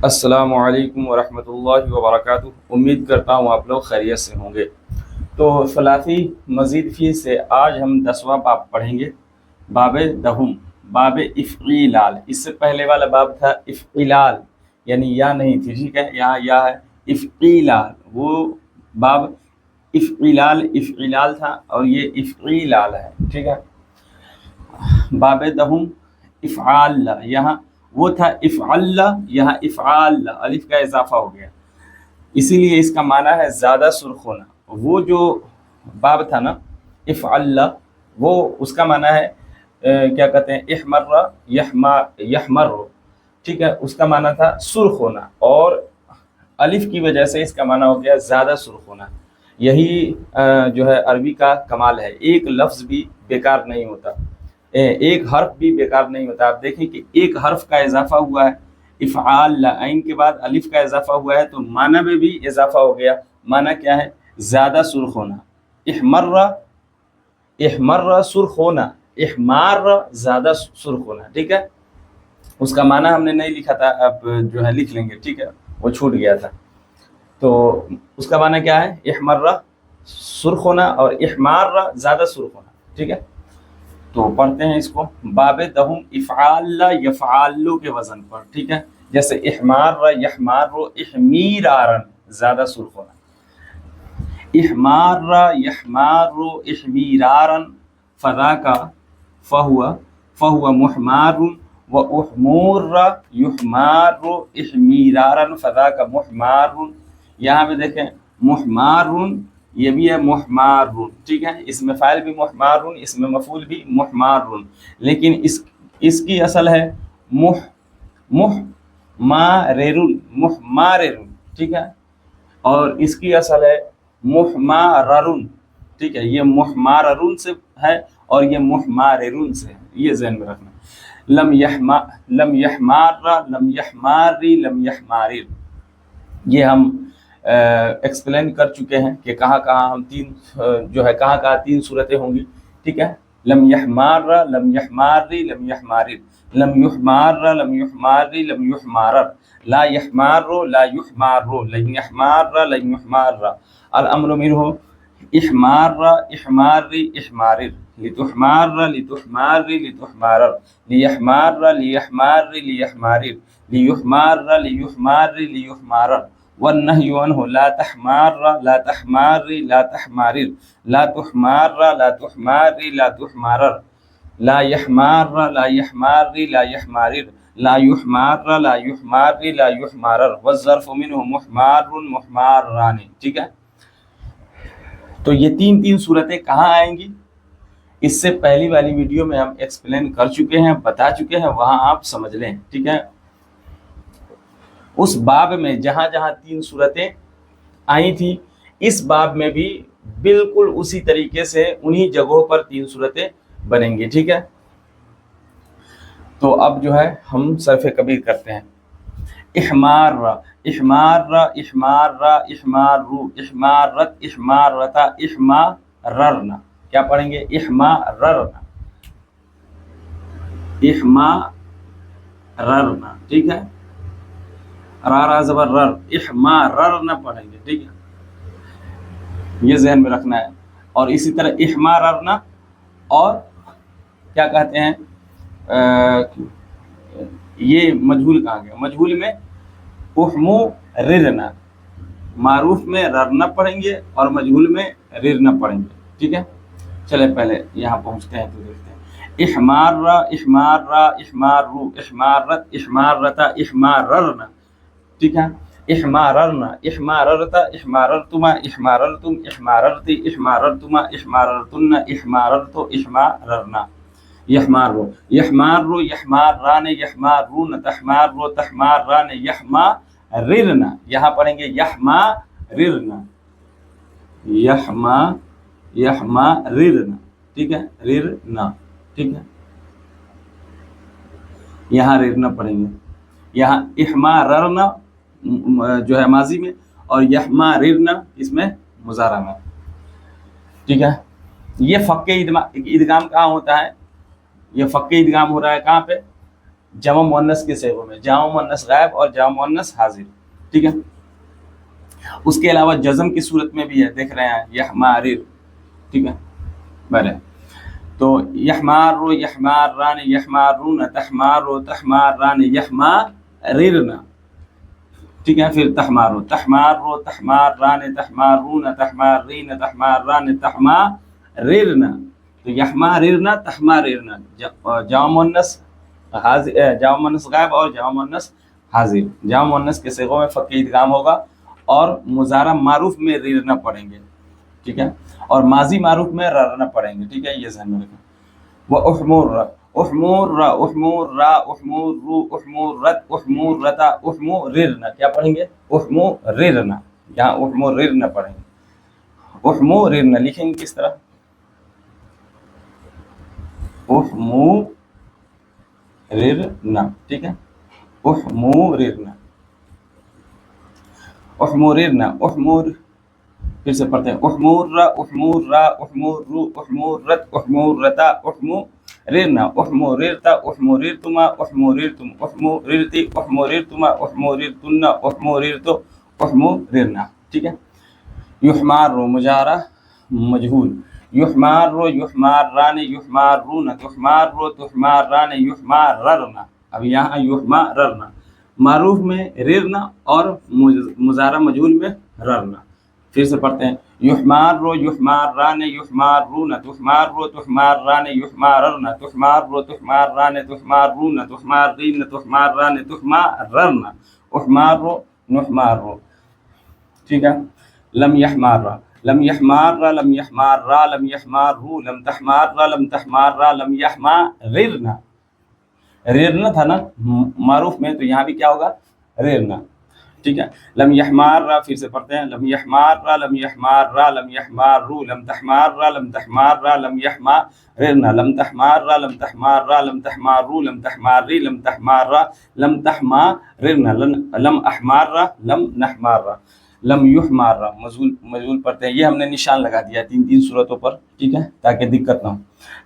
السلام علیکم ورحمۃ اللہ وبرکاتہ۔ امید کرتا ہوں آپ لوگ خیریت سے ہوں گے۔ تو ثلاثی مزید فی سے آج ہم 10واں باب پڑھیں گے، باب دہم، باب افعیلال۔ اس سے پہلے والا باب تھا افعیلال، یعنی یا نہیں تھی، ٹھیک ہے، یہاں یا ہے افعیلال۔ وہ باب افعیلال تھا اور یہ افعیلال ہے، ٹھیک ہے۔ باب دہم افعال، یہاں وہ تھا افعل، یہاں افعال، الف کا اضافہ ہو گیا، اسی لیے اس کا معنی ہے زیادہ سرخ ہونا۔ وہ جو باب تھا نا افعل، وہ اس کا معنی ہے کیا کہتے ہیں، احمر یحمر، ٹھیک ہے، اس کا معنی تھا سرخ ہونا، اور الف کی وجہ سے اس کا معنی ہو گیا زیادہ سرخ ہونا۔ یہی جو ہے عربی کا کمال ہے، ایک لفظ بھی بیکار نہیں ہوتا، ایک حرف بھی بیکار نہیں ہوتا۔ آپ دیکھیں کہ ایک حرف کا اضافہ ہوا ہے افعال، عین کے بعد الف کا اضافہ ہوا ہے تو معنی میں بھی اضافہ ہو گیا۔ معنی کیا ہے؟ زیادہ سرخ ہونا۔ احمر سرخ ہونا، احمار زیادہ سرخ ہونا، ٹھیک ہے۔ اس کا معنی ہم نے نہیں لکھا تھا، اب جو ہے لکھ لیں گے، ٹھیک ہے، وہ چھوٹ گیا تھا۔ تو اس کا معنی کیا ہے؟ احمر سرخ ہونا اور احمار زیادہ سرخ ہونا، ٹھیک ہے۔ تو پڑھتے ہیں اس کو، باب دہم افعال یفعال کے وزن پر، ٹھیک ہے، جیسے احمار یحمار، احمیرارن زیادہ سرخ ہونا، احمار یحمار احمیرارن، فذاک فہو محمار و احمور یحمار احمیرارن فذاک محمار۔ یہاں پہ دیکھیں محمار، یہ بھی ہے محمار، ٹھیک ہے، اس میں فاعل بھی محمار، اس میں مفعول بھی محمار، لیکن اس کی اصل ہے محمارر، ٹھیک ہے، اور اس کی اصل ہے محماررن، ٹھیک ہے، یہ محماررن سے ہے اور یہ محماررن سے ہے، یہ ذہن میں رکھنا۔ لم یحماری لم یحمارر، یہ ہم ایکسپلین کر چکے ہیں کہ کہاں کہاں ہم کہاں کہاں تین صورتیں ہوں گی، ٹھیک ہے۔ لم یحمار لم یحماری لم یحمارر، لم یحمار لم یحماری لم یحمارر، لا یحمار لا یحمار لن یحمار لن یحمار، الامر منه احمار احماری احمارر، لتحمار لتحماری لتحمارر، لیحمار لیحماری لیحمارر، لیحمار لیحماری لیحمارر، والنهی عنه لا تحمار لا تحماری لا تحمارر، لا تحمار لا تحماری لا تحمارر، لا يحمار لا يحماری لا يحمارر، لا يحمار لا يحماری لا يحمارر، والظرف منه محمار محماران، ٹھیک ہے۔ تو یہ تین صورتیں کہاں آئیں گی، اس سے پہلی والی ویڈیو میں ہم ایکسپلین کر چکے ہیں، بتا چکے ہیں، وہاں آپ سمجھ لیں، ٹھیک ہے۔ اس باب میں جہاں جہاں تین صورتیں آئی تھیں، اس باب میں بھی بالکل اسی طریقے سے انہی جگہوں پر تین صورتیں بنیں گی، ٹھیک ہے۔ تو اب جو ہے ہم صرف کبیر کرتے ہیں۔ احمار احمار احمار احمارو احمارت احمارتا احماررنا، کیا پڑھیں گے؟ احماررنا احماررنا، ٹھیک ہے، را زبر رر، احماررنا پڑھیں گے، ٹھیک ہے، یہ ذہن میں رکھنا ہے۔ اور اسی طرح احماررنا، اور کیا کہتے ہیں، یہ مجہول کہاں گیا؟ مجہول میں احموررنا، معروف میں ررنا پڑھیں گے اور مجہول میں ررنا پڑھیں گے، ٹھیک ہے۔ چلے پہلے یہاں پہنچتے ہیں تو دیکھتے ہیں۔ احمار احمار احمارو احمارت احمارتا احماررنا، ٹھیک ہے۔ احماررنا احماررتا احماررتما احماررتم احماررتی احماررتما احماررتن احماررتو احماررنا۔ یحمارو یحمارو یحماران یحمارون تحمارو تحماران یحماررنا، یہاں پڑھیں گے یحماررنا یحماررنا، ٹھیک ہے، ررنا، ٹھیک ہے، یہاں ررنا پڑھیں گے، یہاں احماررنا جو ہے ماضی میں، اور یحماررنا اس میں مضارع میں، ٹھیک ہے۔ یہ فق ادغام کہاں ہوتا ہے؟ یہ فق ادغام ہو رہا ہے کہاں پہ؟ جمع مؤنث کے صیغوں میں، جمع مؤنث غائب اور جمع مؤنث حاضر، ٹھیک ہے. اس کے علاوہ جزم کی صورت میں بھی ہے، دیکھ رہے ہیں یحمارر، ٹھیک ہے. بھلے تو یحمار یحماران یحمارون تحمار تحماران یحماررن، ٹھیک ہے. پھر تحمار تحمار تحماران تحمارون تحمارین تحماران تحماررن. تو یحماررن تحماررن جمع مؤنث جمع مؤنث غائب اور جمع مؤنث حاضر. جمع مؤنث کے صیغوں میں فقہ ادغام ہوگا اور مضارع معروف میں ریرنا پڑھیں گے، ٹھیک ہے. اور ماضی معروف میں ررنا پڑھیں گے، ٹھیک ہے. یہ ذہن میں رکھیں. وَأُحْمُرَّ احمر احمر را احمر رو احمرت احمرتا احمررنا، کیا پڑھیں گے؟ احمررنا. یہاں احمررنا پڑھیں گے. احمررنا لکھیں گے کس طرح؟ احمررنا، ٹھیک ہے. احمررنا احمررنا احمر، پھر سے پڑھتے ہیں. احمر احمر را احمر رو احمرت احمرتا احمررنا احمررتا احمررتما احمررتم احمررتی احمررتما احمررتن احمررتو احمررنا، ٹھیک ہے. یحمار مجارہ مجہول. یحمار یحماران یحمارون تحمار تحماران یحماررنا. اب یہاں یحماررنا معروف میں ررنا اور مضارع مجہول میں ررنا. پھر سے پڑھتے ہیں. یحمار یحماران یحمارون تحمار تحماران یحماررن تحمار تحماران تحمارون تحمارین تحماران تحماررن احمار نحمار، ٹھیک ہے. لم یحمار لم یحمار لم یحمار لم یحمار لم تحمار لم تحمار لم یحماررنا. ریرنا تھا نا معروف میں، تو یہاں بھی کیا ہوگا؟ ریرنا، ٹھیک ہے. لم یحمار، پھر سے پڑھتے ہیں. لم یحمار لم یحمار لم یحمار لم تحمار لم تحمار لم یحماررنا لم تحمار لم تحمار لم تحمار لم تحماری لم تحمار لم تحماررنا لم احمار لم نحمار لم یحمار. مجہول پڑھتے ہیں. یہ ہم نے نشان لگا دیا تین صورتوں پر، ٹھیک ہے، تاکہ دقت نہ ہو.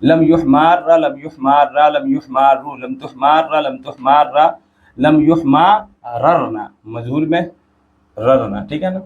لم یحمار لم یحمار لم یحمار لم تحمار لم تحمار لم یحماررنا، مجہول میں ررنا، ٹھیک ہے نا.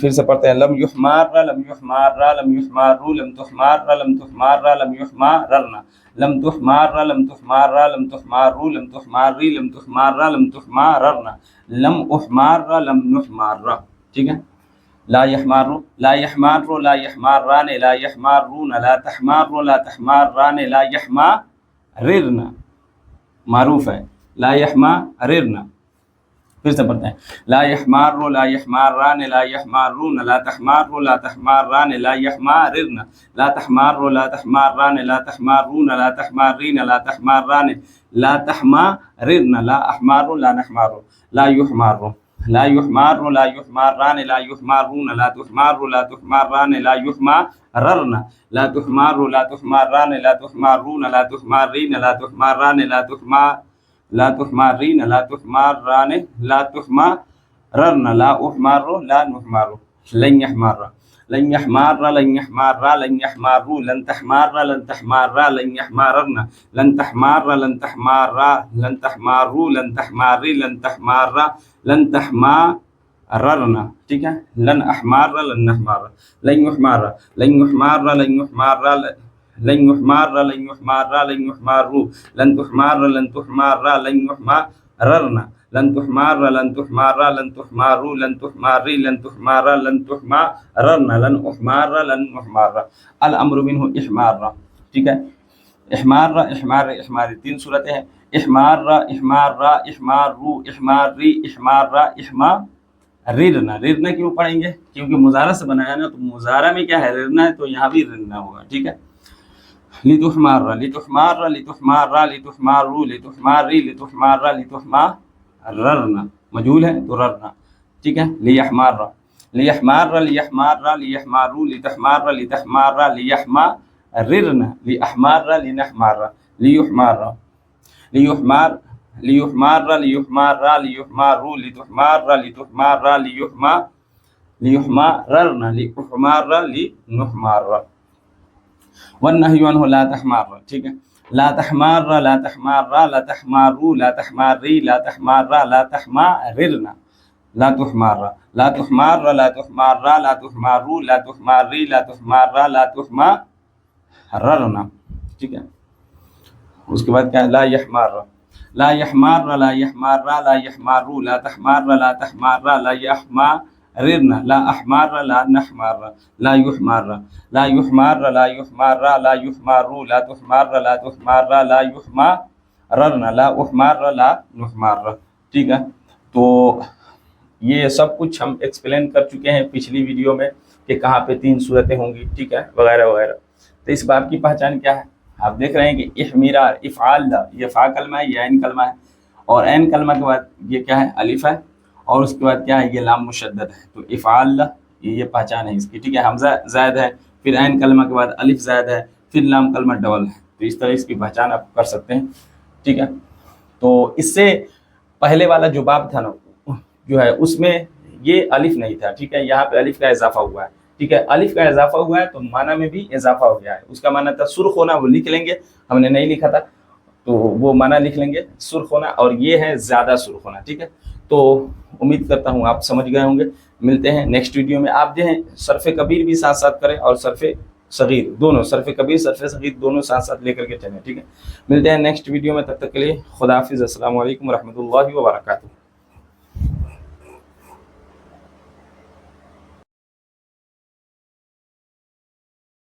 پھر سے پڑھتے ہیں. لم یحمار لم یحمار لم یحمار لم تحمار لم تحمار لم یحماررنا لم تحمار لم تحمار لم تحمار لم تحماری لم تحمار لم تحماررنا لم احمار لم نحمار، ٹھیک ہے. لا یحمار لا یحمار لا یحماران لا یحمارون لا تحمار لا تحماران لا یحماررنا، معروف ہے. لا یحماررنا. پھر سے پڑھتے ہیں. لا یحمار لا یحماران لا یحمارون لا تحمار لا تحماران لا یحماررنا لا تحمار لا تحماران لا تحمارون لا تحمارین لا تحماران لا تحماررنا لا احمار لا نحمار لا یحمار لا یحمار لا یحماران لا یحمارون لا تحمار لا تحماران لا یحماررنا لا تحمار لا تحماران لا تحمارون لا تحمارین لا تحماران لا تحمارین لا تحماران لا تحماررنا لا احمار لا نحمار. لن یحمار لن یحمار لن یحمار لن یحمارو لن تحمار لن تحمار لن یحماررنا لن تحمار لن تحمار لن تحمارو لن تحماری لن تحمار لن تحماررنا، ٹھیک ہے. لن احمار لن نحمار لن یحمار لن یحمار لن یحمار لن یحمار لن یحمار لن یحمارو لن تحمار لن تحمار لن یحماررنا لن تحمار لن تحمار لن تحمارو لن تحماری لن تحمار لن تحماررنا لن احمار لن نحمار. الامر منہ احمار، ٹھیک ہے. احمار احمار احمار تین صورتیں ہیں. احمار احمار احمار رو احمار ری احمار احماررنا. ررنا کیوں پڑھیں گے؟ کیونکہ مضارع سے بنایا نا، تو مضارع میں کیا ہے؟ ررنا ہے، تو یہاں بھی ررنا ہوگا، ٹھیک ہے. لتحمار لتحمار لتحمار لتحمارو لتحماری لتحمار لتحماررنا، مجہول ہے تو ررنا، ٹھیک ہے. لیحمار لیحمار لیحمار لیحمارو لتحمار لتحمار لیحماررنا لیحمار لنحمار لیحمار لیحمار لیحمار لیحمار لیحمارو لتحمار لتحمار لیحماررنا لیحمار لنحمار. والنہی عنہ لا تحمار، ٹھیک ہے. لا تحمار لا تحمار لا تحمارو لا تحماری لا تحمار لا تحماررنا لا تحمار لا تحمار لا تحمار لا تحمارو لا تحماری لا تحمار لا تحماررنا، ٹھیک ہے. اس کے بعد کیا ہے لا یحمار لا یحمار لا یحمار لا یحمارو لا تحمار لا تحمار لا یحماررنا لا احمار لا نحمار لا یحمار لا یحمار لا یحمار لا یحمارو لا تحمار لا تحمار لا یحماررنا لا احمار لا نحمار، ٹھیک ہے. تو یہ سب کچھ ہم ایکسپلین کر چکے ہیں پچھلی ویڈیو میں کہ کہاں پہ 3 صورتیں ہوں گی، ٹھیک ہے، وغیرہ وغیرہ. تو اس باب کی پہچان کیا ہے؟ آپ دیکھ رہے ہیں کہ احمیرار افعال یہ فا کلمہ ہے، یہ عین کلمہ ہے، اور عین کلمہ کے بعد یہ کیا ہے الف ہے، اور اس کے بعد کیا ہے یہ لام مشدد ہے. تو افعال یہ پہچان ہے اس کی، ٹھیک ہے. حمزہ زائد ہے، پھر عین کلمہ کے بعد الف زائد ہے، پھر لام کلمہ ڈبل ہے. تو اس طرح اس کی پہچان آپ کر سکتے ہیں، ٹھیک ہے. تو اس سے پہلے والا جو باب تھا نا جو ہے اس میں یہ الف نہیں تھا، ٹھیک ہے. یہاں پہ الف کا اضافہ ہوا ہے، ٹھیک ہے. الف کا اضافہ ہوا ہے تو معنی میں بھی اضافہ ہو گیا ہے. اس کا معنی تھا سرخ ہونا، وہ لکھ لیں گے، ہم نے نہیں لکھا تھا تو وہ معنی لکھ لیں گے سرخ ہونا، اور یہ ہے زیادہ سرخ ہونا، ٹھیک ہے. تو امید کرتا ہوں آپ سمجھ گئے ہوں گے. ملتے ہیں نیکسٹ ویڈیو میں. آپ جو ہیں صرف کبیر بھی ساتھ ساتھ کریں اور صرف صغیر دونوں، صرف کبیر صرف صغیر دونوں ساتھ ساتھ لے کر کے چلیں، ٹھیک ہے. ملتے ہیں نیکسٹ ویڈیو میں، تب تک کے لیے خدا حافظ. السلام علیکم ورحمۃ اللہ وبرکاتہ.